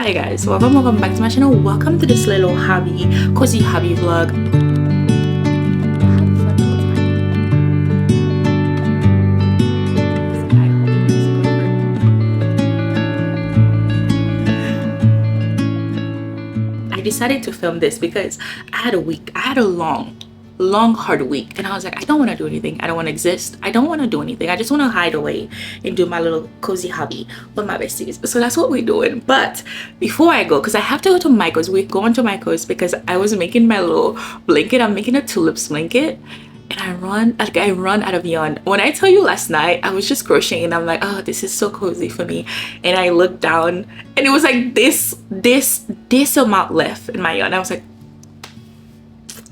Hi guys, welcome back to my channel. Welcome to this little cozy hobby vlog. I decided to film this because I had a long hard week, and I was like, I don't want to do anything. I don't want to exist. I don't want to do anything. I just want to hide away and do my little cozy hobby with my besties. So that's what we're doing. But before I go, because I have to go to Michael's, we're going to Michael's because I was making my little blanket. I'm making a tulips blanket, and I run out of yarn. When I tell you last night, I was just crocheting and I'm like, oh, this is so cozy for me. And I looked down and it was like this amount left in my yarn. I was like,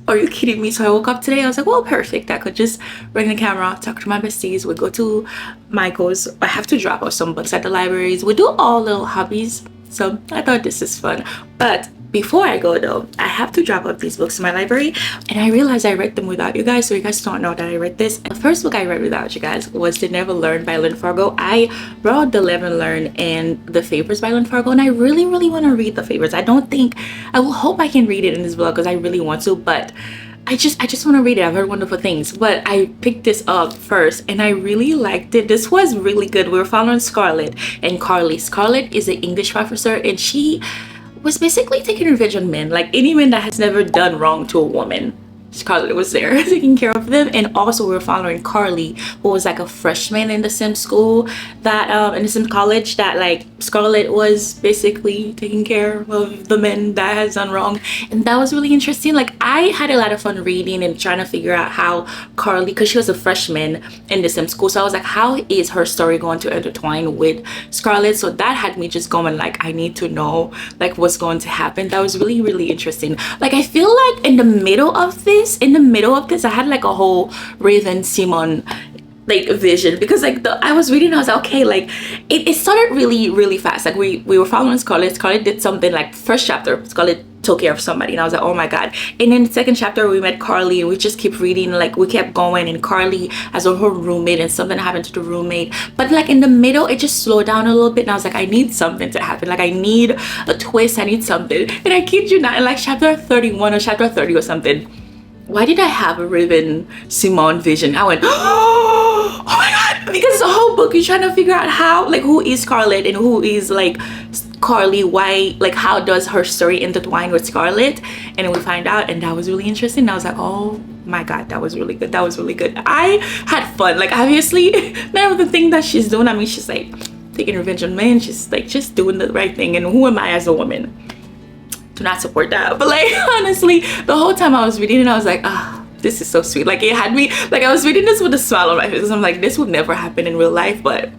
are you kidding me? So I woke up today, I was like, well, perfect. I could just bring the camera, talk to my besties. We go to Michael's. I have to drop off some books at the libraries. We do all little hobbies. So I thought this is fun. But before I go though, I have to drop off these books in my library, and I realized I read them without you guys, so you guys don't know that I read this. The first book I read without you guys was The Never Learn by Lynn Fargo. I brought The Never Learn and The Favorites by Lynn Fargo, and I really want to read The Favorites. I will hope I can read it in this vlog because I really want to, but I just want to read it. I've heard wonderful things, but I picked this up first and I really liked it. This was really good. We were following Scarlett and Carly. Scarlett is an English professor, and she was basically taking revenge on men, like any man that has never done wrong to a woman. Scarlett was there taking care of them. And also we were following Carly, who was like a freshman in the same school that in the same college that like Scarlett was basically taking care of the men that has done wrong. And that was really interesting. Like I had a lot of fun reading and trying to figure out how Carly, because she was a freshman in the same school, so I was like, how is her story going to intertwine with Scarlett? So that had me just going like, I need to know like what's going to happen. That was really interesting. Like I feel like in the middle of this I had like a whole Raven Simon like vision, because like I was reading, I was like, okay, like it started really fast. Like we were following Scarlett did something, like first chapter Scarlett took care of somebody, and I was like, oh my god. And then the second chapter we met Carly, and we just keep reading, like we kept going, and Carly has her roommate and something happened to the roommate. But like in the middle it just slowed down a little bit, and I was like, I need something to happen. Like I need a twist, I need something. And I kid you not, in like chapter 31 or chapter 30 or something, why did I have a Raven Simone vision? I went, oh my god, because the whole book you're trying to figure out how, like, who is Scarlett and who is like Carly, why, like how does her story intertwine with Scarlett? And then we find out, and that was really interesting. I was like, oh my god, that was really good. I had fun. Like obviously none of the thing that she's doing, I mean, she's like taking revenge on men, she's like just doing the right thing, and who am I as a woman to not support that? But like honestly, the whole time I was reading it, I was like, ah, this is so sweet. Like it had me, like I was reading this with a smile on my face. I'm like, this would never happen in real life, but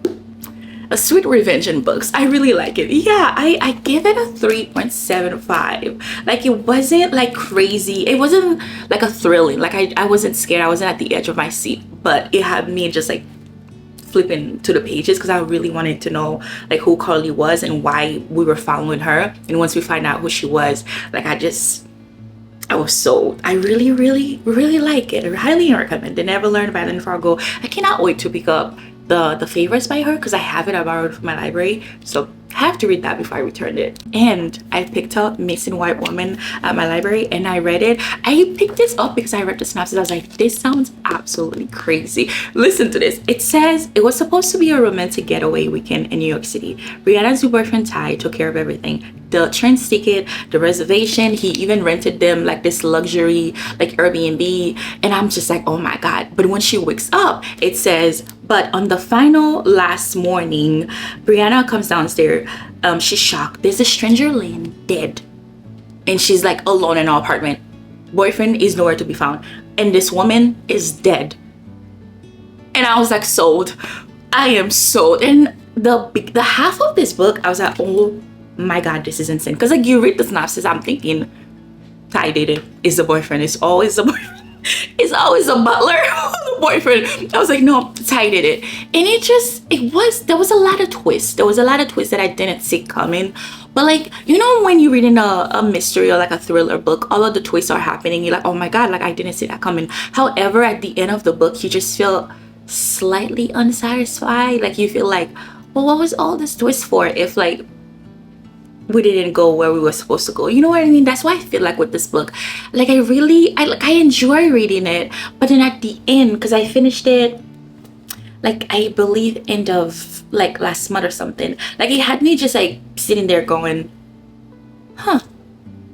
a sweet revenge in books. I really like it. Yeah, I give it a 3.75. Like it wasn't like crazy, it wasn't like a thrilling, like I wasn't scared, I wasn't at the edge of my seat, but it had me just like flipping to the pages because I really wanted to know like who Carly was and why we were following her. And once we find out who she was, like I was sold. I really like it. I highly recommend it. Never Learn by Lynn Fargo. I cannot wait to pick up the Favorites by her because I have it. I borrowed it from my library, so I have to read that before I return it. And I picked up Missing White Woman at my library and I read it. I picked this up because I read the synopsis. I was like, this sounds absolutely crazy. Listen to this. It says it was supposed to be a romantic getaway weekend in New York City. Brianna's new boyfriend Ty took care of everything, the train ticket, the reservation. He even rented them like this luxury like Airbnb, and I'm just like, oh my god. But when she wakes up, it says, but on the final last morning, Brianna comes downstairs. She's shocked. There's a stranger laying dead, and she's like alone in her apartment. Boyfriend is nowhere to be found, and this woman is dead. And I was like, sold. I am sold. And the half of this book, I was like, oh my god, this is insane. Because like you read the synopsis, I'm thinking Ty did it. Is the boyfriend. It's always the boyfriend. It's always a butler, the boyfriend. I was like, no, Ty did it. And there was a lot of twists. There was a lot of twists that I didn't see coming. But like, you know, when you're reading a mystery or like a thriller book, all of the twists are happening. You're like, oh my god, like I didn't see that coming. However, at the end of the book, you just feel slightly unsatisfied. Like you feel like, well, what was all this twist for if like we didn't go where we were supposed to go. You know what I mean? That's why I feel like with this book, like I enjoy reading it, but then at the end, because I finished it like I believe end of like last month or something, like it had me just like sitting there going, huh,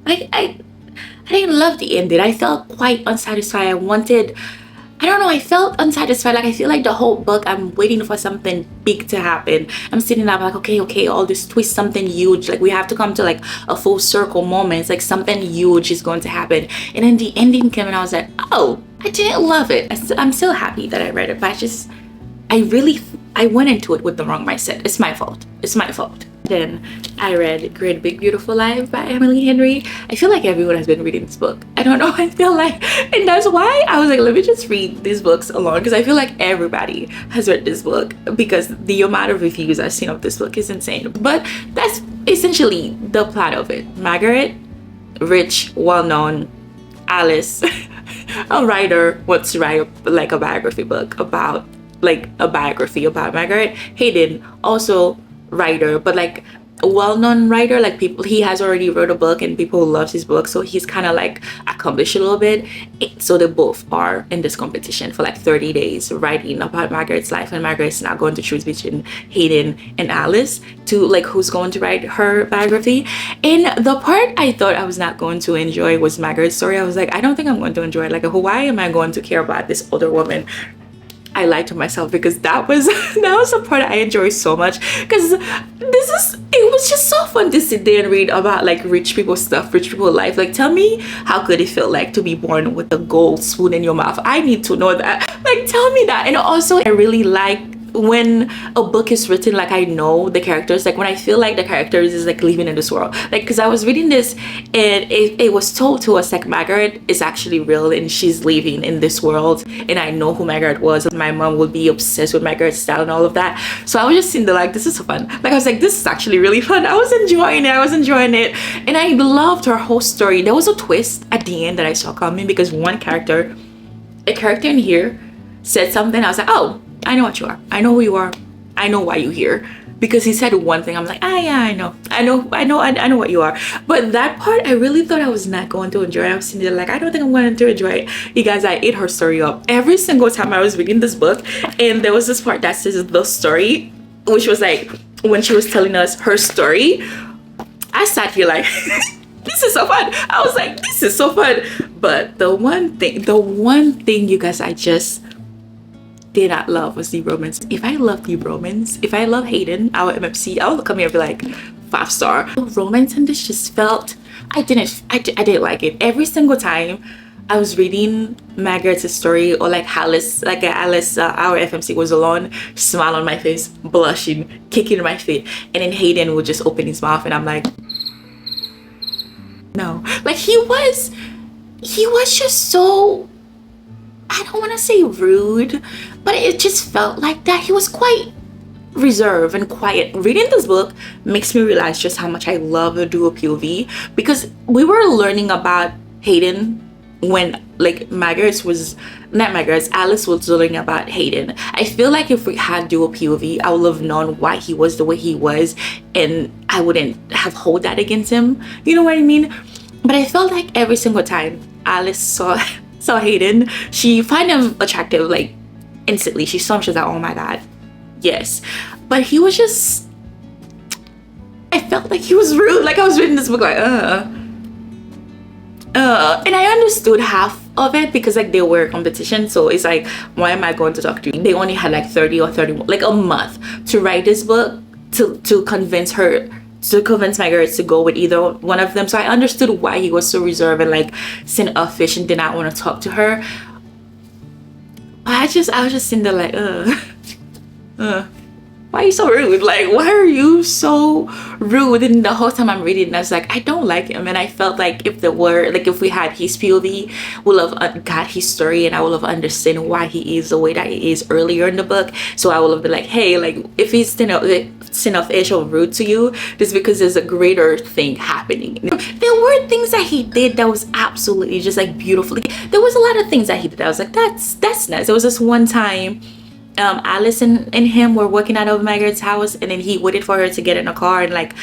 I didn't love the ending. I felt quite unsatisfied. I don't know, I felt unsatisfied. Like I feel like the whole book I'm waiting for something big to happen. I'm sitting there like, okay, all this twist, something huge, like we have to come to like a full circle moment. It's like something huge is going to happen, and then the ending came and I was like, oh, I didn't love it. I'm still happy that I read it, but I went into it with the wrong mindset. It's my fault. Then I read Great Big Beautiful Life by Emily Henry. I feel like everyone has been reading this book. I don't know, I feel like, and that's why I was like, let me just read these books alone, because I feel like everybody has read this book, because the amount of reviews I've seen of this book is insane. But that's essentially the plot of it. Margaret, rich, well-known, Alice, a writer, wants to write like a biography book about Margaret. Hayden, also writer, but like a well-known writer, like people, he has already wrote a book and people loves his book, so he's kind of like accomplished a little bit. So they both are in this competition for like 30 days writing about Margaret's life, and Margaret's now going to choose between Hayden and Alice to like who's going to write her biography. And the part I thought I was not going to enjoy was Margaret's story. I was like, I don't think I'm going to enjoy it. Like, why am I going to care about this older woman? I lied to myself, because that was the part I enjoyed so much, because it was just so fun to sit there and read about like rich people stuff, rich people life. Like, tell me how good it felt like to be born with a gold spoon in your mouth. I need to know that. Like, tell me that. And also I really like when a book is written, like I know the characters, like when I feel like the characters is like living in this world, like because I was reading this and it was told to us like Margaret is actually real and she's living in this world, and I know who Margaret was. My mom would be obsessed with Margaret's style and all of that, so I was just sitting there like, this is so fun. Like I was like, this is actually really fun. I was enjoying it, and I loved her whole story. There was a twist at the end that I saw coming, because a character in here said something. I was like, oh, I know what you are. I know who you are. I know why you're here. Because he said one thing. I'm like, yeah, I know what you are. But that part, I really thought I was not going to enjoy it. I was sitting there like, I don't think I'm going to enjoy it. You guys, I ate her story up every single time I was reading this book. And there was this part that says the story, which was like when she was telling us her story. I sat here like, this is so fun. I was like, this is so fun. But the one thing, you guys, I just did not love was the romance. If I love the romance, if I love Hayden, our MFC, I would come here and be like 5-star. The romance in this just felt, I didn't like it. Every single time I was reading Margaret's story, or like Alice, our FMC was alone, smile on my face, blushing, kicking my feet, and then Hayden would just open his mouth and I'm like, no. Like he was just so, I don't want to say rude, but it just felt like that. He was quite reserved and quiet. Reading this book makes me realize just how much I love a dual POV, because we were learning about Hayden when like Alice was learning about Hayden. I feel like if we had dual POV, I would have known why he was the way he was, and I wouldn't have hold that against him. You know what I mean? But I felt like every single time Alice saw Hayden, she found him attractive, like instantly. She saw him, she was like, oh my god, yes. But he was just, I felt like he was rude. Like I was reading this book like, and I understood half of it, because like they were a competition, so it's like, why am I going to talk to you? They only had like 30 or 31, like a month to write this book, to convince Margaret to go with either one of them. So I understood why he was so reserved and like standoffish and did not want to talk to her. But I was just sitting there like, why are you so rude? Like, why are you so rude? And the whole time I'm reading, I was like, I don't like him. And I felt like if we had his POV, we'll have got his story, and I will have understood why he is the way that he is earlier in the book. So I will have been like, hey, like if he's standoffish or rude to you, just because there's a greater thing happening. There were things that he did that was absolutely just like beautiful. There was a lot of things that he did. I was like, that's nice. There was this one time Alice and him were working out of Margaret's house, and then he waited for her to get in a car and like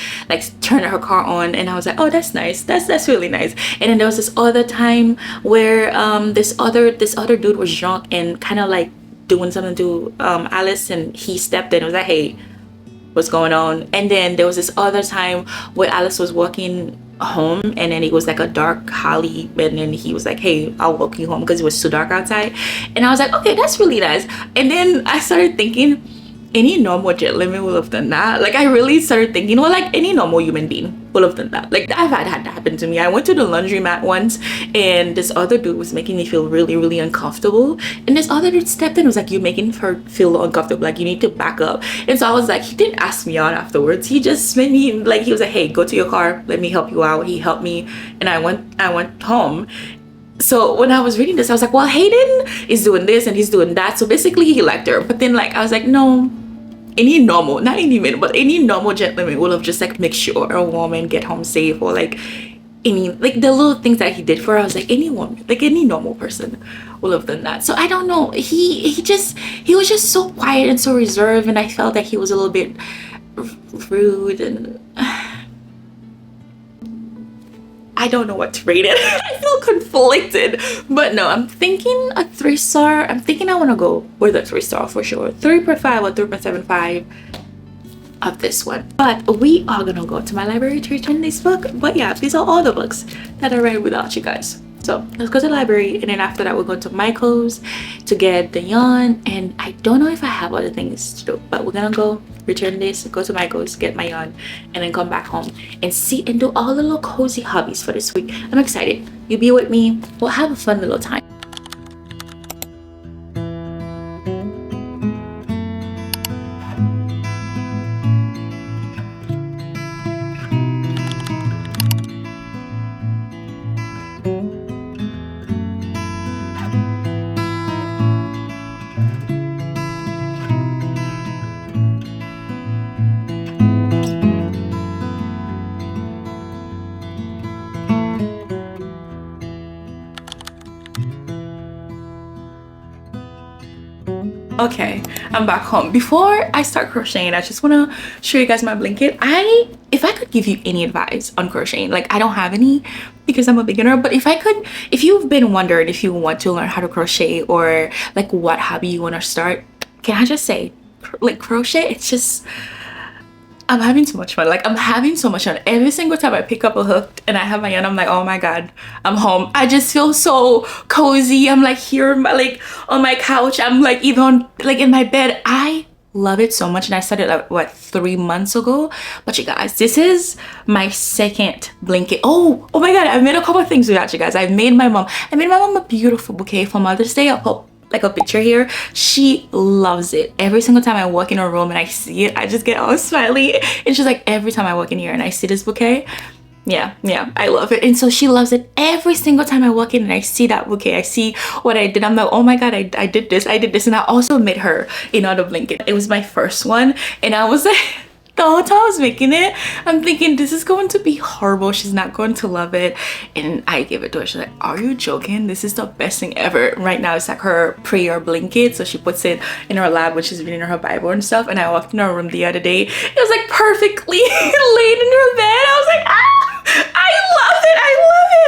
turn her car on, and I was like, oh, that's nice, that's really nice. And then there was this other time where this other dude was drunk and kind of like doing something to Alice, and he stepped in and was like, hey, what's going on? And then there was this other time where Alice was walking home, and then it was like a dark alley, and then he was like, hey, I'll walk you home, because it was too dark outside. And I was like, okay, that's really nice. And then I started thinking, any normal gentleman would have done that. Like, I really started thinking, well, like any normal human being would have done that. Like, I've had that happen to me. I went to the laundromat once, and this other dude was making me feel really, really uncomfortable, and this other dude stepped in and was like, you're making her feel uncomfortable, like you need to back up. And so I was like, he didn't ask me out afterwards, he just made me, like, he was like, hey, go to your car, let me help you out. He helped me, and I went home. So when I was reading this, I was like, well, Hayden is doing this and he's doing that, so basically he liked her. But then, like, I was like, no, any normal, not any man, but any normal gentleman would have just like make sure a woman get home safe, or like any, like the little things that he did for her. I was like, any woman, like any normal person would have done that. So I don't know, he was just so quiet and so reserved, and I felt that he was a little bit rude, and I don't know what to rate it. I feel conflicted, but no, I'm thinking a 3-star. I'm thinking I want to go with a 3-star for sure. 3.5 or 3.75 of this one. But we are gonna go to my library to return this book. But yeah, these are all the books that I read without you guys. So let's go to the library, and then after that we'll go to Michael's to get the yarn, and I don't know if I have other things to do, but we're gonna go return this, go to Michael's, get my yarn, and then come back home and see and do all the little cozy hobbies for this week. I'm excited. You be with me, we'll have a fun little time. Okay, I'm back home. Before I start crocheting, I just want to show you guys my blanket. If I could give you any advice on crocheting, like I don't have any because I'm a beginner, but if you've been wondering if you want to learn how to crochet, or like what hobby you want to start, can I just say, like, crochet, it's just, I'm having so much fun. Like, I'm having so much fun. Every single time I pick up a hook and I have my yarn, I'm like, oh my god, I'm home. I just feel so cozy. I'm like here, like on my couch. I'm like even like in my bed. I love it so much, and I started like what, 3 months ago. But you guys, this is my second blanket. Oh my god, I made a couple of things without you guys. I made my mom a beautiful bouquet for Mother's Day. I'll put like a picture here. She loves it. Every single time I walk in her room and I see it, I just get all smiley. And she's like, every time I walk in here and I see this bouquet, yeah, I love it. And so she loves it. Every single time I walk in and I see that bouquet, I see what I did, I'm like, oh my god, I did this. And I also made her another blanket. It was my first one, and I was like, the whole time I was making it, I'm thinking this is going to be horrible, she's not going to love it. And I gave it to her. She's like, are you joking? This is the best thing ever. Right now it's like her prayer blanket, so she puts it in her lap when she's reading her Bible and stuff. And I walked in her room the other day, it was like perfectly laid in her bed. I was like, I love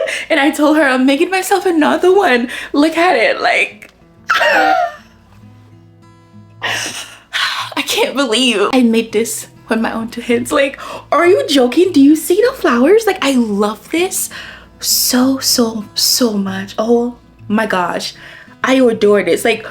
it. And I told her, I'm making myself another one. Look at it, like I can't believe I made this with my own 2 hands. Like, are you joking? Do you see the flowers? Like, I love this so much. Oh my gosh, I adore this. Like,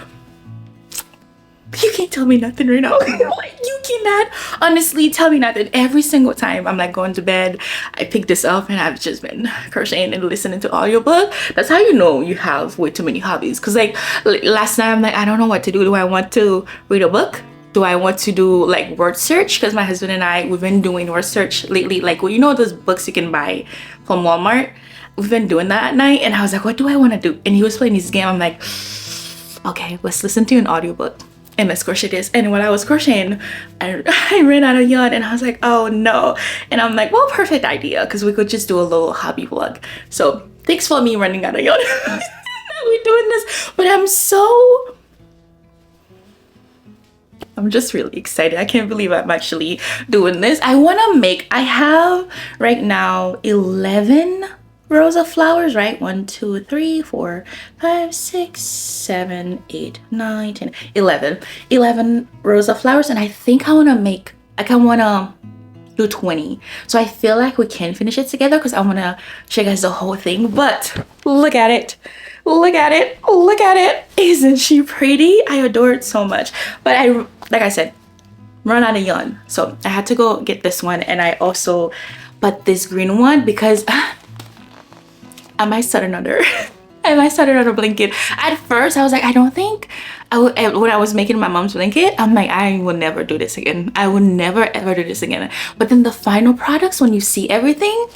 you can't tell me nothing right now. Like, you cannot honestly tell me nothing. Every single time I'm like going to bed, I pick this up and I've just been crocheting and listening to audiobook. That's how you know you have way too many hobbies. Because like last night I'm like, I don't know what to do. Do I want to read a book? Do I want to do like word search? Because my husband and I, we've been doing word search lately. Like, well, you know those books you can buy from Walmart? We've been doing that at night, and I was like, what do I want to do? And he was playing this game. I'm like, okay, let's listen to an audiobook and let's crochet this. And when I was crocheting, I ran out of yarn, and I was like, oh no. And I'm like, well, perfect idea, because we could just do a little hobby vlog. So thanks for me running out of yarn. We're doing this, but I'm so I'm just really excited. I can't believe I'm actually doing this. I want to make, I have right now 11 rows of flowers, right? 1, 2, 3, 4, 5, 6, 7, 8, 9, 10, 11 rows of flowers. And I think I want to make, like I want to do 20. So I feel like we can finish it together because I want to show you guys the whole thing. But look at it. Look at it. Look at it. Isn't she pretty? I adore it so much. But like I said, run out of yarn. So I had to go get this one. And I also bought this green one because I might start another. I might start another blanket. At first, I was like, I don't think I would. When I was making my mom's blanket, I'm like, I will never do this again. I will never ever do this again. But then the final products, when you see everything,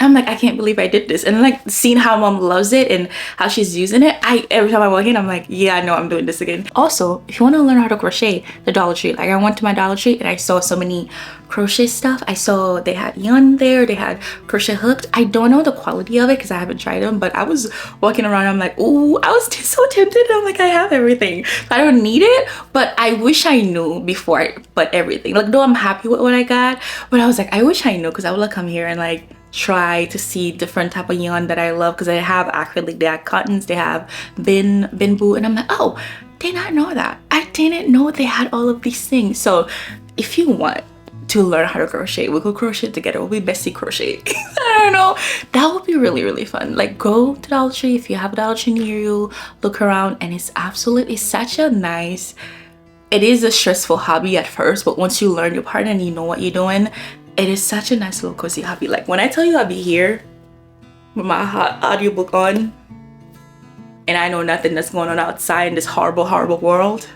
I'm like, I can't believe I did this. And like seeing how mom loves it and how she's using it, every time I walk in, I'm like, yeah, I know I'm doing this again. Also, if you want to learn how to crochet, the Dollar Tree. Like I went to my Dollar Tree and I saw so many crochet stuff. I saw they had yarn there, they had crochet hooks. I don't know the quality of it because I haven't tried them, but I was walking around, I'm like, ooh, I was just so tempted. I'm like, I have everything. I don't need it, but I wish I knew before I bought everything. Like though I'm happy with what I got, but I was like, I wish I knew because I would like come here and like try to see different type of yarn that I love, because they have acrylic, they have cottons, they have bamboo, and I'm like, oh, did not know that. I didn't know they had all of these things. So if you want to learn how to crochet, we could crochet together. We'll be bestie crochet. I don't know, that would be really, really fun. Like go to Dollar Tree if you have a Dollar Tree near you, look around, and it's absolutely such a nice, it is a stressful hobby at first, but once you learn your part and you know what you're doing, it is such a nice little cozy hobby. Like when I tell you I'll be here with my audiobook on and I know nothing that's going on outside in this horrible, horrible world,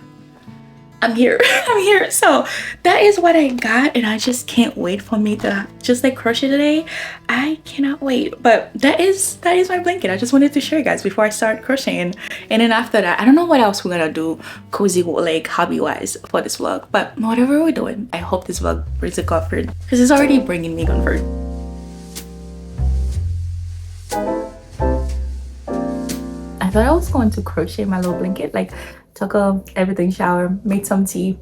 I'm here. I'm here. So that is what I got, and I just can't wait for me to just like crochet today. I cannot wait. But that is my blanket. I just wanted to show you guys before I start crocheting. And then after that, I don't know what else we're gonna do cozy like hobby wise for this vlog, but whatever we're doing, I hope this vlog brings a comfort because it's already bringing me comfort. I thought I was going to crochet my little blanket, like took a everything shower, made some tea,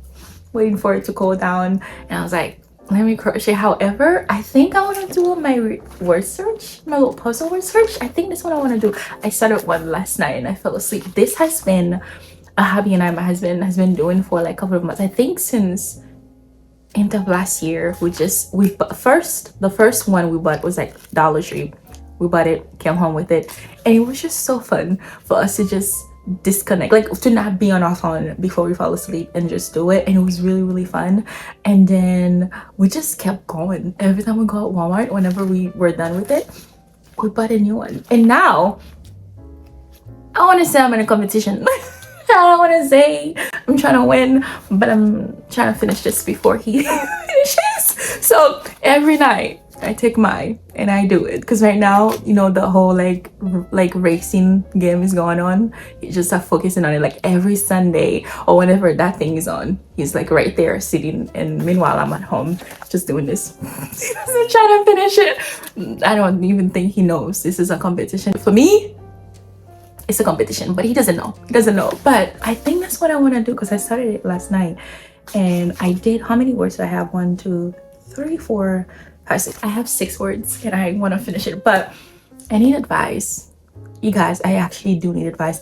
waiting for it to cool down, and I was like, let me crochet. However, I think I want to do my word search, my little puzzle word search. I think that's what I want to do. I started one last night and I fell asleep. This has been a hobby and my husband has been doing for like a couple of months. I think since end of last year. The first one we bought was like Dollar Tree. We bought it, came home with it, and it was just so fun for us to just disconnect, like to not be on our phone before we fall asleep and just do it. And it was really, really fun. And then we just kept going. Every time we go at Walmart, whenever we were done with it, we bought a new one. And now I want to say I'm in a competition. I don't want to say I'm trying to win, but I'm trying to finish this before he finishes. So every night I take mine and I do it, because right now, you know, the whole like racing game is going on. You just have focusing on it. Like every Sunday or whenever that thing is on, he's like right there sitting, and meanwhile I'm at home just doing this. I'm trying to finish it. I don't even think he knows this is a competition. For me, it's a competition, but he doesn't know. But I think that's what I want to do, because I started it last night and I did, how many words do I have? 1, 2, 3, 4, 5, 6. I have 6 words and I want to finish it, but I need advice. You guys, I actually do need advice.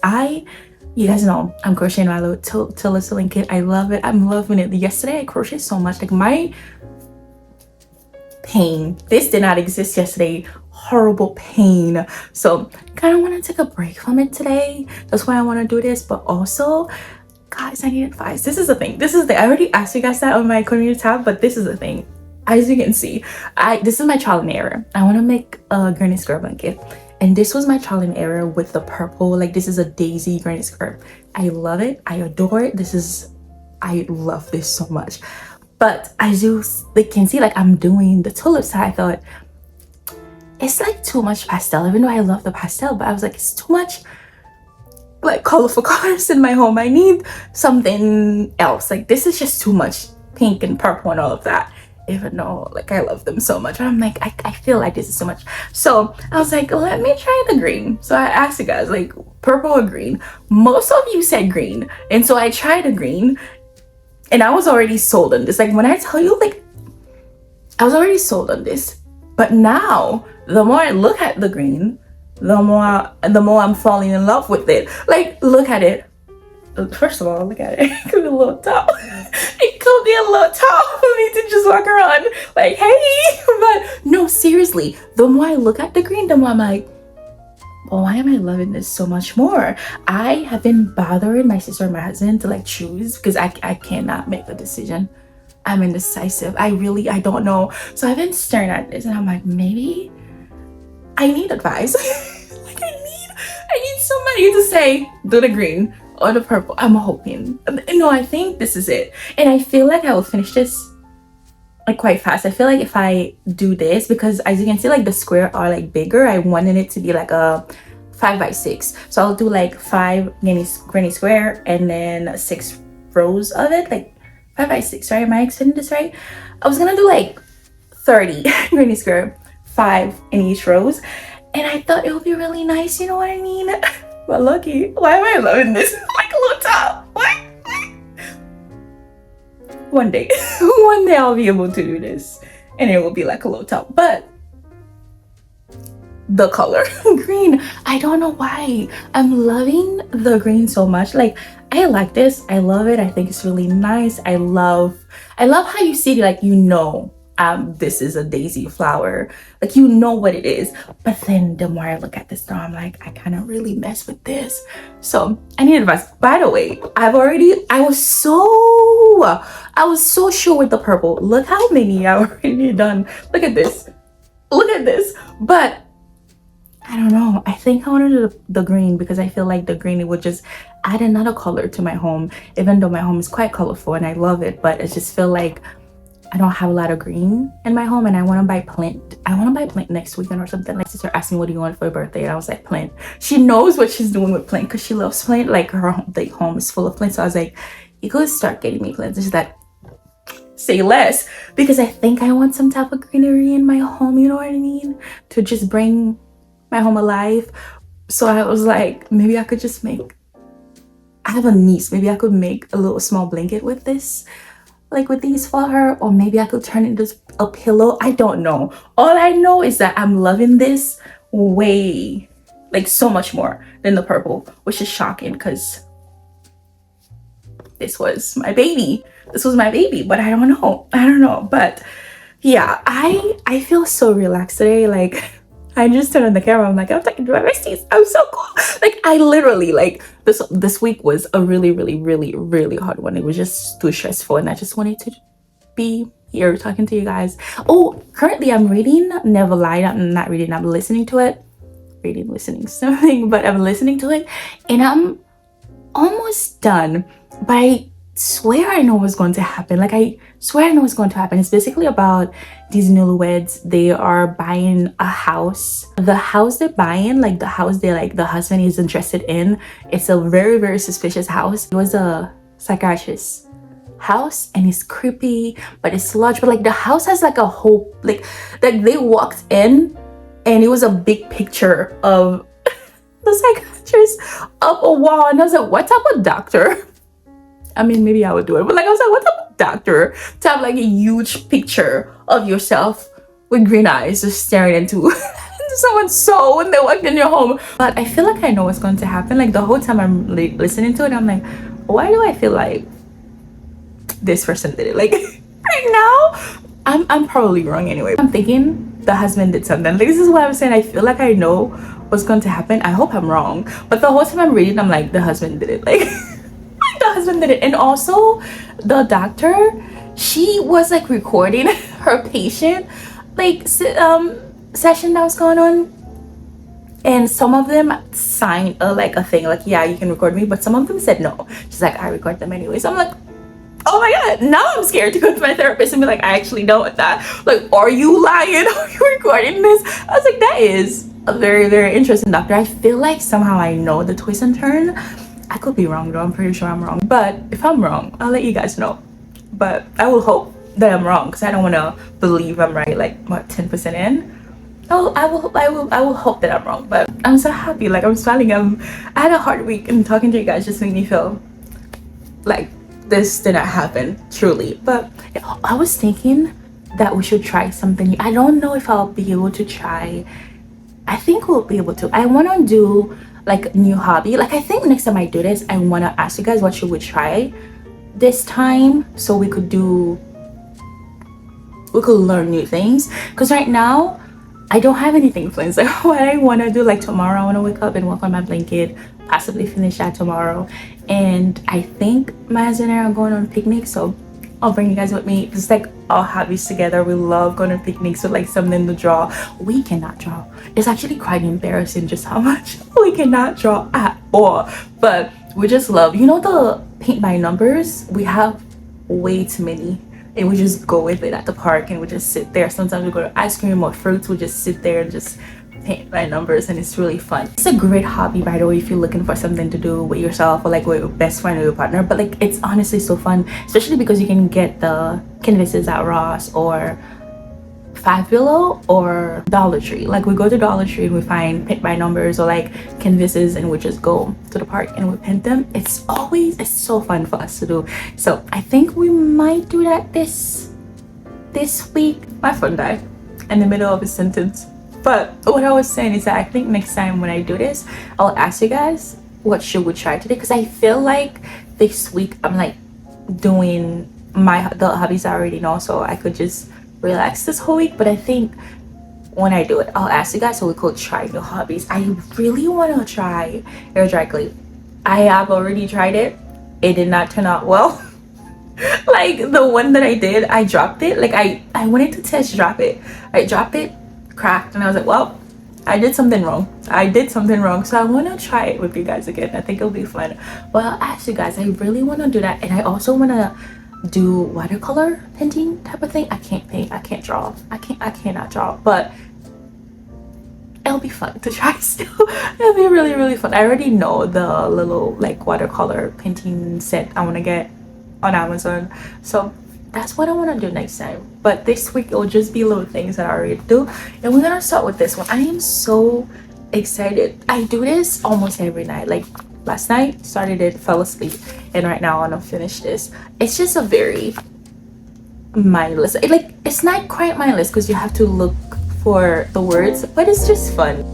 You guys know I'm crocheting my little Tilly kit. I love it. I'm loving it. Yesterday I crocheted so much. Like my pain, this did not exist yesterday. Horrible pain. So kind of want to take a break from it today. That's why I want to do this. But also, guys, I need advice. This is the thing. I already asked you guys that on my community tab, but this is the thing. As you can see, this is my trial and error. I want to make a granny skirt blanket, and this was my trial and error with the purple. Like this is a daisy granny skirt. I love it. I adore it. I love this so much. But as you can see, like I'm doing the tulip side, I thought it's like too much pastel, even though I love the pastel, but I was like, it's too much like colorful colors in my home. I need something else. Like this is just too much pink and purple and all of that, even though like I love them so much. But I'm like, I feel like this is too much. So I was like, let me try the green. So I asked you guys, like, purple or green? Most of you said green, and so I tried the green, And I was already sold on this. Like when I tell you, like I was already sold on this. But now the more I look at the green, the more I'm falling in love with it. Like look at it. First of all, look at it. It could be a little tall. It could be a little tall for me to just walk around like, hey. But no, seriously, the more I look at the green, the more I'm like, well, why am I loving this so much more? I have been bothering my sister and my husband to like choose because I cannot make a decision. I'm indecisive. I don't know. So I've been staring at this and I'm like, maybe I need advice. Like I need somebody to say, do the green or the purple. I'm hoping. No, I think this is it. And I feel like I will finish this like quite fast. I feel like if I do this, because as you can see, like the square are like bigger. I wanted it to be like a 5x6. So I'll do like 5 granny square and then 6 rows of it, like 5x6, right? Am I extending this right? I was gonna do like 30 granny square, 5 in each rows. And I thought it would be really nice, you know what I mean? But lucky, why am I loving this? Like a little top. What? One day I'll be able to do this and it will be like a little top. But the color green, I don't know why I'm loving the green so much. Like I like this, I love it. I think it's really nice. I love how you see it, like you know, this is a daisy flower, like you know what it is. But then the more I look at this now, I'm like, I kind of really mess with this. So I need advice. By the way, I was so sure with the purple. Look how many I've already done. Look at this, but I don't know. I think I want to do the green because I feel like the green, it would just add another color to my home, even though my home is quite colorful and I love it. But I just feel like I don't have a lot of green in my home and I want to buy plant. I want to buy plant next weekend or something. Like sister asked me, what do you want for your birthday? And I was like, plant. She knows what she's doing with plant because she loves plant. Like her home is full of plants. So I was like, you could start getting me plants. Just that, say less, because I think I want some type of greenery in my home, you know what I mean? To just bring my home alive. So I was like, maybe I could just I have a niece, maybe I could make a little small blanket with this, like with these for her, or maybe I could turn it into a pillow. I don't know. All I know is that I'm loving this way, like so much more than the purple, which is shocking because this was my baby. But I don't know. But yeah, I feel so relaxed today. Like I just turned on the camera. I'm like, I'm talking to my besties. I'm so cool. Like I literally, like this week was a really, really, really, really hard one. It was just too stressful, and I just wanted to be here talking to you guys. Oh, currently I'm reading Neverlight. I'm not reading. I'm listening to it. Listening something, but I'm listening to it, and I'm almost done. But I swear I know what's going to happen. Like I swear I know what's going to happen. It's basically about these newlyweds. They are buying a house. The house they're buying, like the house they like the husband is interested in, it's a very, very suspicious house. It was a psychiatrist's house and it's creepy, but it's large. But like the house has like a whole like they walked in and it was a big picture of the psychiatrist up a wall, and I was like, what type of doctor? I mean, maybe I would do it, but like I was like, what type of doctor to have like a huge picture of yourself with green eyes just staring into someone's soul when they walk in your home? But I feel like I know what's going to happen. Like the whole time I'm like listening to it, I'm like, why do I feel like this person did it? Like right now, I'm probably wrong anyway. I'm thinking the husband did something. Like this is what I'm saying. I feel like I know what's going to happen. I hope I'm wrong, but the whole time I'm reading, I'm like, the husband did it. Like the husband did it. And also the doctor, she was like recording her patient like session that was going on, and some of them signed like a thing like, yeah, you can record me, but some of them said no. She's like, I record them anyway. So I'm like, oh my god, now I'm scared to go to my therapist and be like, I actually know what that, like, are you lying? Are you recording this? I was like, that is a very, very interesting doctor. I feel like somehow I know the twist and turn. I could be wrong though. I'm pretty sure I'm wrong, but if I'm wrong, I'll let you guys know. But I will hope that I'm wrong because I don't want to believe I'm right like what, 10% in. I will hope that I'm wrong. But I'm so happy, like I'm smiling. I had a hard week, and talking to you guys just made me feel like this did not happen, truly. But I was thinking that we should try something new. I don't know if I'll be able to try. I think we'll be able to. I want to do like a new hobby. Like, I think next time I do this, I want to ask you guys what should we try this time, so we could learn new things. Because right now I don't have anything planned. So what I want to do, like tomorrow I want to wake up and work on my blanket, possibly finish that tomorrow. And I think my husband and I are going on a picnic, so I'll bring you guys with me. It's like our hobbies together. We love going to picnics with like something to draw. We cannot draw. It's actually quite embarrassing just how much we cannot draw at all. But we just love, you know, the paint by numbers. We have way too many, and we just go with it at the park, and we just sit there. Sometimes we go to ice cream or fruits. We just sit there and just paint by numbers, and it's really fun. It's a great hobby, by the way, if you're looking for something to do with yourself or like with your best friend or your partner. But like, it's honestly so fun, especially because you can get the canvases at Ross or Five Below or Dollar Tree. Like, we go to Dollar Tree and we find paint by numbers or like canvases, and we just go to the park and we paint them. It's so fun for us to do. So I think we might do that this week. My phone died in the middle of a sentence. But what I was saying is that I think next time when I do this, I'll ask you guys what should we try today, because I feel like this week I'm like doing the hobbies I already know, so I could just relax this whole week. But I think when I do it, I'll ask you guys so we could try new hobbies. I really want to try hair dry clay. I have already tried it. It did not turn out well. Like, the one that I did, I dropped it. Like, I wanted to test drop it. I dropped it, cracked, and I was like, well, I did something wrong. So I want to try it with you guys again. I think it'll be fun. But I'll ask you guys, I really want to do that. And I also want to do watercolor painting type of thing. I can't paint, I can't draw, I cannot draw, but it'll be fun to try still. It'll be really, really fun. I already know the little like watercolor painting set I want to get on Amazon, so that's what I want to do next time. But this week it'll just be little things that I already do, and we're gonna start with this one. I am so excited. I do this almost every night. Like, last night started it, fell asleep, and right now I want to finish this. It's just a very mindless, like, it's not quite mindless because you have to look for the words, but it's just fun.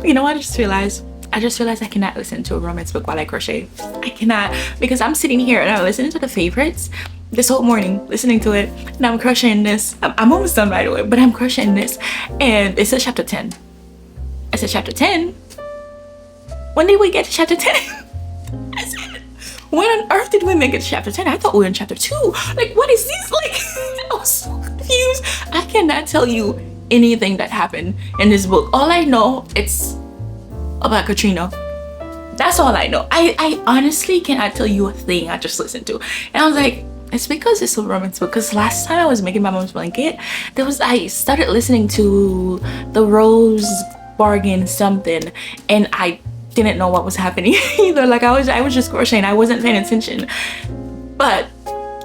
You know what I just realized? I cannot listen to a romance book while I crochet. I cannot, because I'm sitting here and I'm listening to the favorites this whole morning, listening to it, and I'm crocheting this. I'm almost done, by the way, but I'm crocheting this, and it says chapter 10. I said, chapter 10? When did we get to chapter 10? I said, when on earth did we make it to chapter 10? I thought we were in chapter 2. Like, what is this? Like, I was so confused. I cannot tell you anything that happened in this book. All I know, it's about Katrina. That's all I know. I honestly cannot tell you a thing I just listened to. And I was like, it's because it's a romance book. Because last time I was making my mom's blanket, I started listening to the Rose Bargain something, and I didn't know what was happening either. Like, I was just crocheting. I wasn't paying attention. But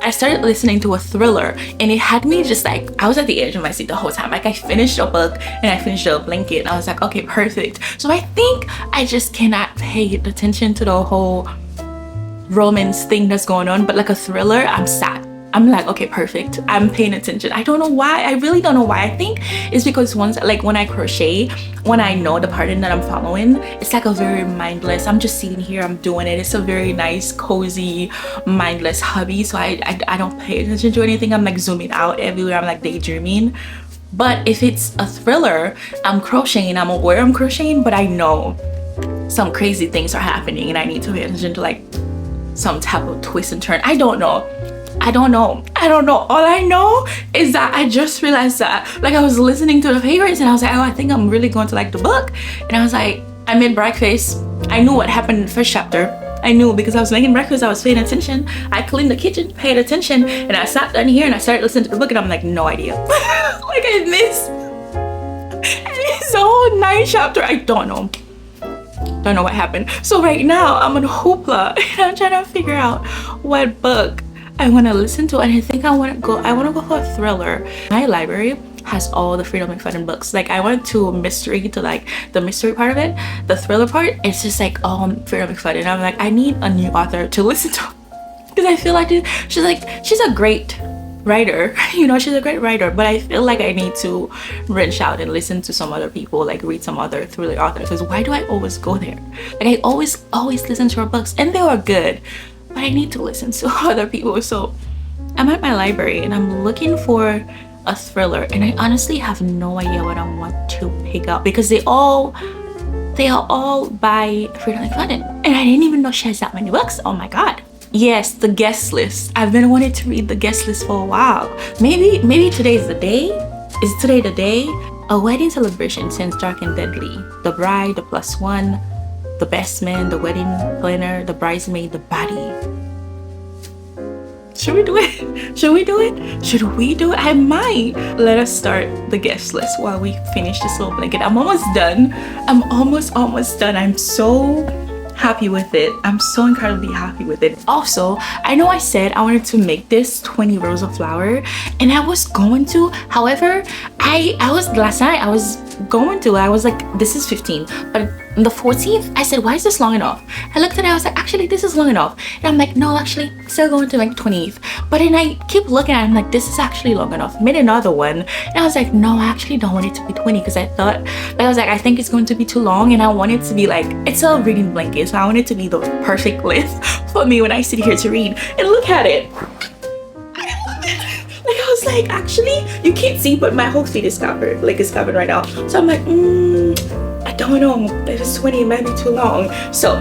I started listening to a thriller, and it had me just like, I was at the edge of my seat the whole time. Like, I finished a book and I finished a blanket, and I was like, okay, perfect. So I think I just cannot pay attention to the whole romance thing that's going on, but like a thriller, I'm sat. I'm like, okay, perfect. I'm paying attention. I don't know why. I really don't know why. I think it's because once, like, when I crochet, when I know the pattern that I'm following, it's like a very mindless, I'm just sitting here, I'm doing it. It's a very nice, cozy, mindless hobby. So I don't pay attention to anything. I'm like zooming out everywhere. I'm like daydreaming. But if it's a thriller, I'm crocheting. I'm aware I'm crocheting, but I know some crazy things are happening and I need to pay attention to like some type of twist and turn. I don't know. All I know is that I just realized that, like, I was listening to the favorites and I was like, oh, I think I'm really going to like the book. And I was like, I made breakfast. I knew what happened in the first chapter. I knew because I was making breakfast, I was paying attention. I cleaned the kitchen, paid attention, and I sat down here and I started listening to the book, and I'm like, no idea. Like I missed the whole 9th chapter. I don't know what happened. So right now I'm on Hoopla and I'm trying to figure out what book I want to listen to, and I think I want to go for a thriller. My library has all the Freedom McFadden books. Like I went to mystery, to like the mystery part of it. The thriller part, it's just like all Freedom McFadden. I'm like, I need a new author to listen to, because I feel like she's a great writer. You know, she's a great writer, but I feel like I need to branch out and listen to some other people, like read some other thriller authors. Because why do I always go there? Like I always listen to her books, and they are good, but I need to listen to other people. So I'm at my library and I'm looking for a thriller, and I honestly have no idea what I want to pick up, because they are all by Freedom McFadden, and I didn't even know she has that many books. Oh my god. Yes, the guest list. I've been wanting to read the guest list for a while. Maybe today's the day. Is today the day? A wedding celebration since dark and deadly. The bride, the plus one, the best man, the wedding planner, the bridesmaid, the body. Should we do it? Should we do it? Should we do it? I might. Let us start the guest list while we finish this little blanket. I'm almost done. I'm almost done. I'm so happy with it. I'm so incredibly happy with it. Also, I know I said I wanted to make this 20 rows of flower, and I was going to. However, I was last night I was like, this is 15, but on the 14th I said, why is this long enough? I looked at it, I was like, actually this is long enough, and I'm like, no, actually still going to make 20th. But then I keep looking at it, I'm like, this is actually long enough. Made another one, and I was like, no, I actually don't want it to be 20, because I was like, I think it's going to be too long, and I want it to be like, it's a reading blanket, so I want it to be the perfect length for me when I sit here to read. And look at it. Like I was like, actually you can't see, but my whole feet is covered, like it's covered right now. So I'm like, I don't know if it's 20, it might be too long. So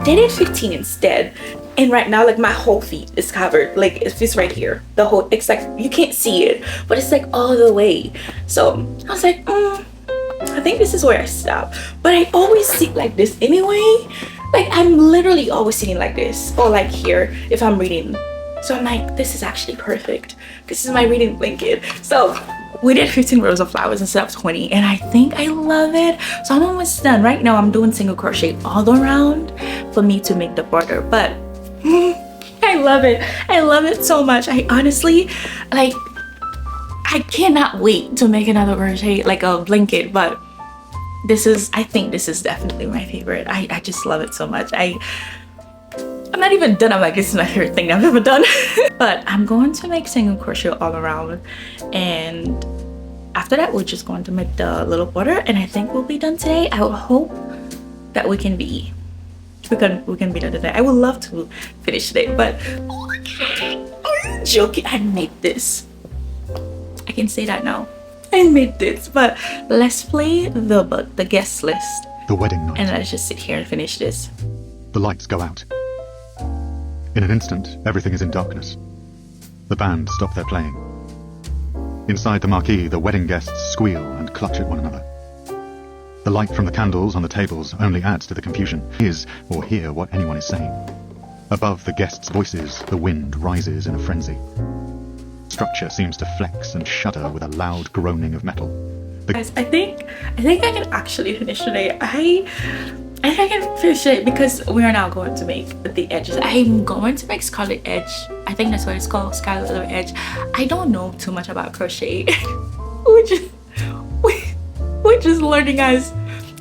they did 15 instead, and right now like my whole feet is covered, like it's just right here, the whole, it's like you can't see it, but it's like all the way. So I was like, I think this is where I stop. But I always sit like this anyway. Like I'm literally always sitting like this, or like here if I'm reading. So I'm like, this is actually perfect. This is my reading blanket. So we did 15 rows of flowers instead of 20, and I think I love it. So I'm almost done. Right now I'm doing single crochet all around for me to make the border, but I love it. I love it so much. I honestly, like, I cannot wait to make another crochet, like a blanket, but I think this is definitely my favorite. I just love it so much. I'm not even done. I'm like, this is my favorite thing I've ever done. But I'm going to make single crochet all around, and after that we're just going to make the little border, and I think we'll be done today. I would hope that we can be done today. I would love to finish today, but are you joking? I made this. I can say that now. I made this. But let's play the book, the guest list, the wedding night, and let's just sit here and finish this. The lights go out. In an instant, everything is in darkness. The band stop their playing. Inside the marquee, the wedding guests squeal and clutch at one another. The light from the candles on the tables only adds to the confusion. Hear what anyone is saying. Above the guests' voices, the wind rises in a frenzy. Structure seems to flex and shudder with a loud groaning of metal. Guys, I think I can actually finish today. I think I can finish it, because we are now going to make the edges. I'm going to make scarlet edge. I think that's what it's called, scarlet leather edge. I don't know too much about crochet. we're just learning as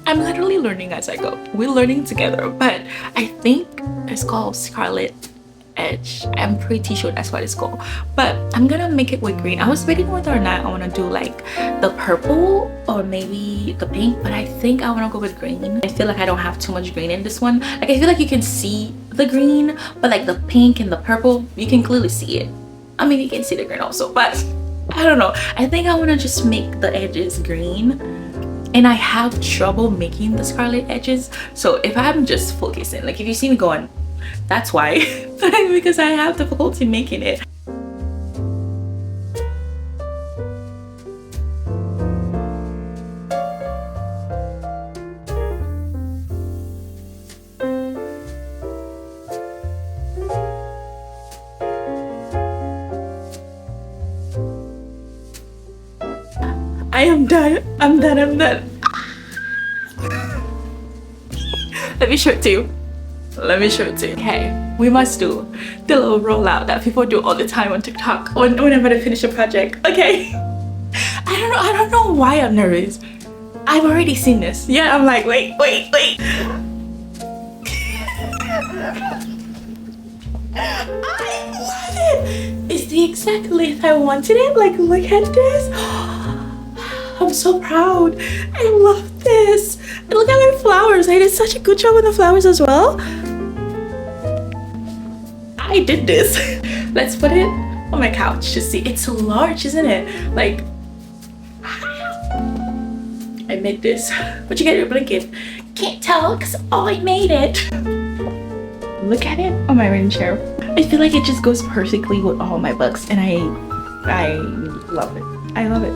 I'm literally learning as I go. We're learning together, but I think it's called scarlet edge. I'm pretty sure that's what it's called, but I'm gonna make it with green. I was debating whether or not I want to do like the purple or maybe the pink, but I think I want to go with green. I feel like I don't have too much green in this one. Like I feel like you can see the green, but like the pink and the purple, you can clearly see it. I mean, you can see the green also, but I don't know. I think I want to just make the edges green, and I have trouble making the scarlet edges. So if I'm just focusing, like if you see me going, that's why. Because I have difficulty making it. I am done. I'm done. I'm done. Let me show it to you. Let me show it to you. Okay, we must do the little rollout that people do all the time on TikTok whenever they finish a project. Okay. I don't know why I'm nervous. I've already seen this. Yeah, I'm like, wait. I love it. It's the exact length I wanted it. Like, look at this. I'm so proud. I love this. And look at my flowers. I did such a good job with the flowers as well. I did this. Let's put it on my couch to see. It's so large, isn't it? Like, I made this. But you get your blanket. Can't tell because I made it. Look at it on my rain chair. I feel like it just goes perfectly with all my books, and I love it. I love it.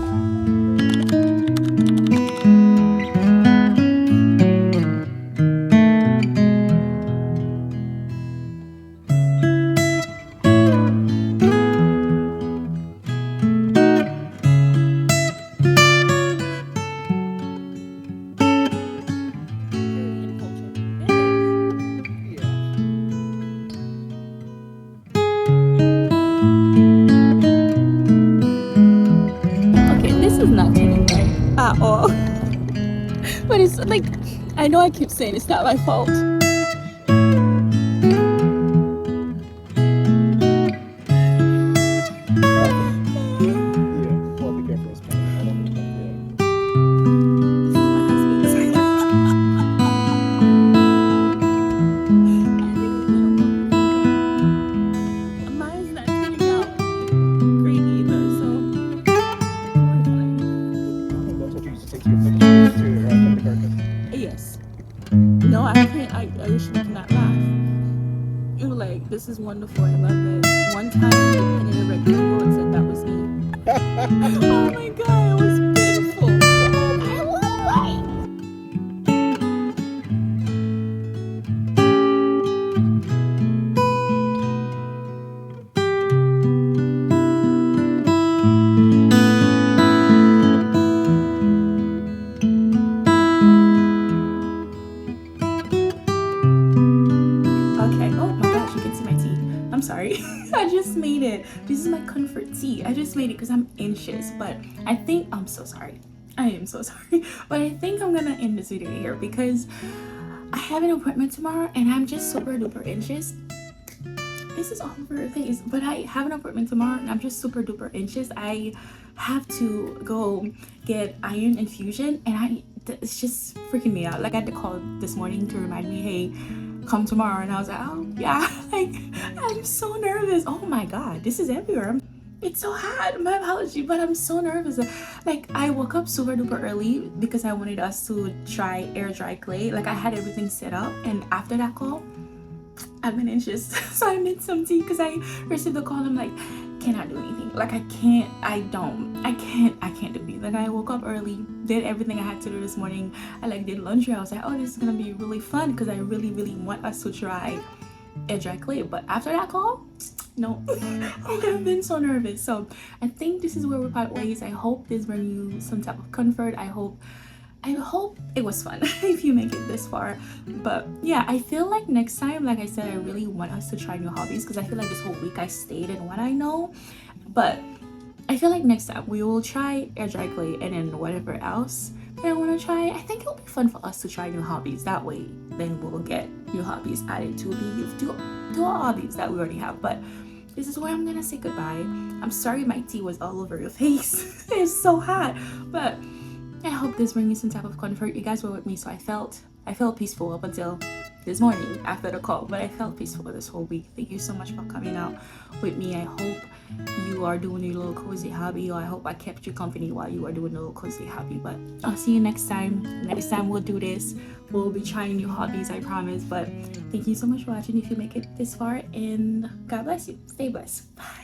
At all. But it's like, I know I keep saying it's not my fault. Yes. No, I can't. I wish you cannot laugh. You were like, this is wonderful. I love it. One time, they painted a rectangle and said that was me. Oh my god, it was beautiful. I love it. Sorry. I just made it. This is my comfort tea. I just made it because I'm anxious, but I think I'm so sorry. I am so sorry, but I think I'm gonna end this video here because I have an appointment tomorrow and I'm just super duper anxious. This is all over her face, but I have an appointment tomorrow and I'm just super duper anxious. I have to go get iron infusion and it's just freaking me out. Like, I had to call this morning to remind me, hey, come tomorrow, and I was like, oh yeah. Like, I'm so nervous. Oh my god, this is everywhere. It's so hot. My apology, but I'm so nervous. Like, I woke up super duper early because I wanted us to try air dry clay. Like, I had everything set up, and after that call I've been anxious. So I made some tea because I received the call. I'm like, cannot do anything. Like, I can't do anything. Like, I woke up early, did everything I had to do this morning. I like did laundry. I was like, oh, this is gonna be really fun because I really want us to try air dry clay. But after that call, no. I've been so nervous. So I think this is where we part ways. I hope this brings you some type of comfort. I hope it was fun if you make it this far. But yeah, I feel like next time, like I said, I really want us to try new hobbies because I feel like this whole week I stayed in what I know. But I feel like next time we will try air dry clay and then whatever else that I want to try. I think it'll be fun for us to try new hobbies. That way then we'll get new hobbies added to our hobbies that we already have. But this is where I'm gonna say goodbye. I'm sorry my tea was all over your face. It's so hot. But I hope this brings you some type of comfort. You guys were with me, so I felt peaceful up until this morning after the call, but I felt peaceful this whole week. Thank you so much for coming out with me. I hope you are doing your little cozy hobby, or I hope I kept you company while you are doing a little cozy hobby. But I'll see you next time. Next time we'll do this. We'll be trying new hobbies, I promise. But thank you so much for watching if you make it this far, and God bless you. Stay blessed. Bye.